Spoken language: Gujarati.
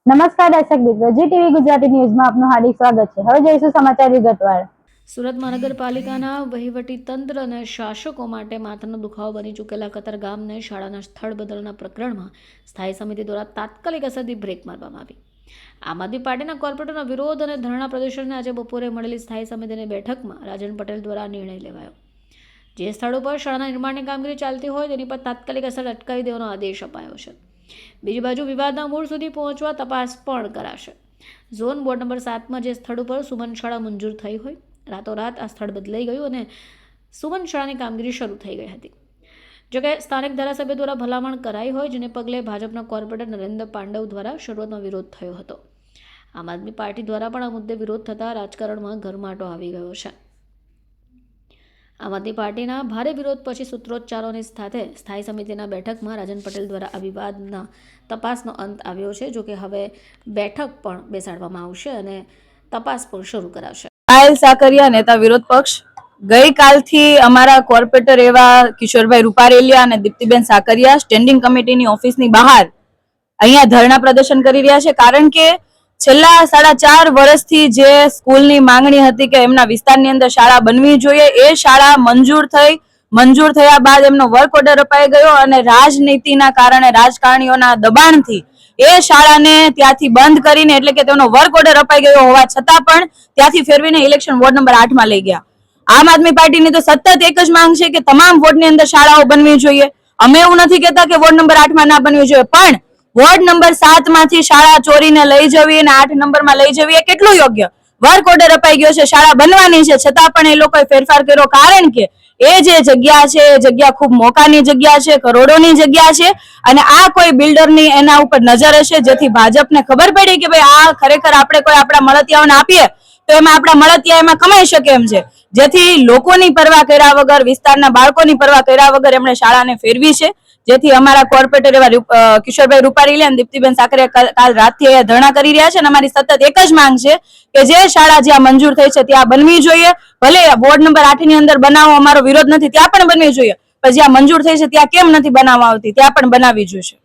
નમસ્કાર દર્શક મિત્રો, જી ટીવી ગુજરાતી ન્યૂઝમાં આપનું હાર્દિક સ્વાગત છે। હવે જોઈશું સમાચાર વિગતવાર। સુરત મહાનગરપાલિકાના વહીવટી તંત્ર અને શાસકો માટે માથાનો દુખાવો બની ચૂકેલા કતારગામને શાળાના સ્થળ બદલના પ્રકરણમાં સ્થાયી સમિતિ દ્વારા તાત્કાલિક અસરથી બ્રેક મારવામાં આવી। આમ આદમી પાર્ટીના કોર્પોરેટરના વિરોધ અને ધરણા પ્રદર્શનને આજે બપોરે મળેલી સ્થાયી સમિતિની બેઠકમાં રાજન પટેલ દ્વારા નિર્ણય લેવાયો। જે સ્થળો પર શાળાના નિર્માણની કામગીરી ચાલતી હોય તેની પર તાત્કાલિક અસર અટકાવી દેવાનો આદેશ અપાયો છે। બીજી બાજુ વિવાદના મૂળ સુધી પહોંચવા તપાસ પણ કરાશે। ઝોન બોર્ડ નંબર 7 માં જે સ્થળ ઉપર સુમન શાળા મંજૂર થઈ હોય રાતોરાત આ સ્થળ બદલાઈ ગયું અને સુમન શાળાની કામગીરી શરૂ થઈ ગઈ હતી। જોકે સ્થાનિક ધારાસભ્ય દ્વારા ભલામણ કરાઈ હોય, જેને પગલે ભાજપના કોર્પોરેટર નરેન્દ્ર પાંડવ દ્વારા શરૂઆતમાં વિરોધ થયો હતો। આમ આદમી પાર્ટી દ્વારા પણ આ મુદ્દે વિરોધ થતાં રાજકારણમાં ગરમાટો આવી ગયો છે। આમ આદમી પાર્ટીના ભારે વિરોધ પછી સૂત્રોચ્ચારોની સાથે સ્થાયી સમિતિના બેઠકમાં રાજન પટેલ દ્વારા આ વિવાદના તપાસનો અંત આવ્યો છે। જોકે હવે બેઠક પણ બેસાડવામાં આવશે અને તપાસ પણ શરૂ કરાશે। પાયલ સાકરિયા નેતા વિરોધ પક્ષ ગઈકાલથી અમારા કોર્પોરેટર એવા કિશોરભાઈ રૂપારેલિયા અને દીપ્તિબેન સાકરિયા સ્ટેન્ડિંગ કમિટીની ઓફિસની બહાર અહીંયા ધરણા પ્રદર્શન કરી રહ્યા છે, કારણ કે છેલ્લા 4.5 વર્ષથી જે સ્કૂલની માંગણી હતી કે એમના વિસ્તારની અંદર શાળા બનવી જોઈએ, એ શાળા મંજૂર થયા બાદ એમનો વર્ક ઓર્ડર અપાઈ ગયો અને રાજનીતિના કારણે રાજકારણીઓના દબાણથી એ શાળાને ત્યાંથી બંધ કરીને, એટલે કે તેનો વર્ક ઓર્ડર અપાઈ ગયો હોવા છતાં પણ ત્યાંથી ફેરવીને ઇલેક્શન વોર્ડ નંબર 8 માં લઈ ગયા। આમ આદમી પાર્ટીની તો સતત એક જ માંગ છે કે તમામ વોર્ડની અંદર શાળાઓ બનવી જોઈએ। અમે એવું નથી કહેતા કે વોર્ડ નંબર 8 માં ના બનવી જોઈએ, પણ વોર્ડ નંબર 7 માંથી શાળા ચોરીને લઈ જવી અને 8 નંબરમાં લઈ જવી એ કેટલું યોગ્ય? વર્ક ઓર્ડર અપાઈ ગયો છે, શાળા બનવાની છે, છતાં પણ એ લોકોએ ફેરફાર કર્યો, કારણ કે એ જે જગ્યા છે એ જગ્યા ખૂબ મોકાની જગ્યા છે, કરોડોની જગ્યા છે અને આ કોઈ બિલ્ડરની એના ઉપર નજર હશે, જેથી ભાજપને ખબર પડી કે ભાઈ આ ખરેખર આપણે કોઈ આપણા મળતિયાઓને આપીએ તો એમાં આપણા મળતિયા એમાં કમાઈ શકે એમ છે, જેથી લોકોની પરવા કર્યા વગર, વિસ્તારના બાળકોની પરવા કર્યા વગર એમણે શાળાને ફેરવી છે। જેથી અમારા કોર્પોરેટર એવા કિશોરભાઈ રૂપારેલિયા અને દીપ્તિબેન સાકરિયા કાલ રાતથી અહીંયા ધરણા કરી રહ્યા છે અને અમારી સતત એક જ માંગ છે કે જે શાળા જ્યાં મંજૂર થઈ છે ત્યાં બનવી જોઈએ। ભલે વોર્ડ નંબર 8 ની અંદર બનાવો, અમારો વિરોધ નથી, ત્યાં પણ બનવી જોઈએ, પણ જ્યાં મંજૂર થઈ છે ત્યાં કેમ નથી બનાવવા આવતી, ત્યાં પણ બનાવવી જોઈએ।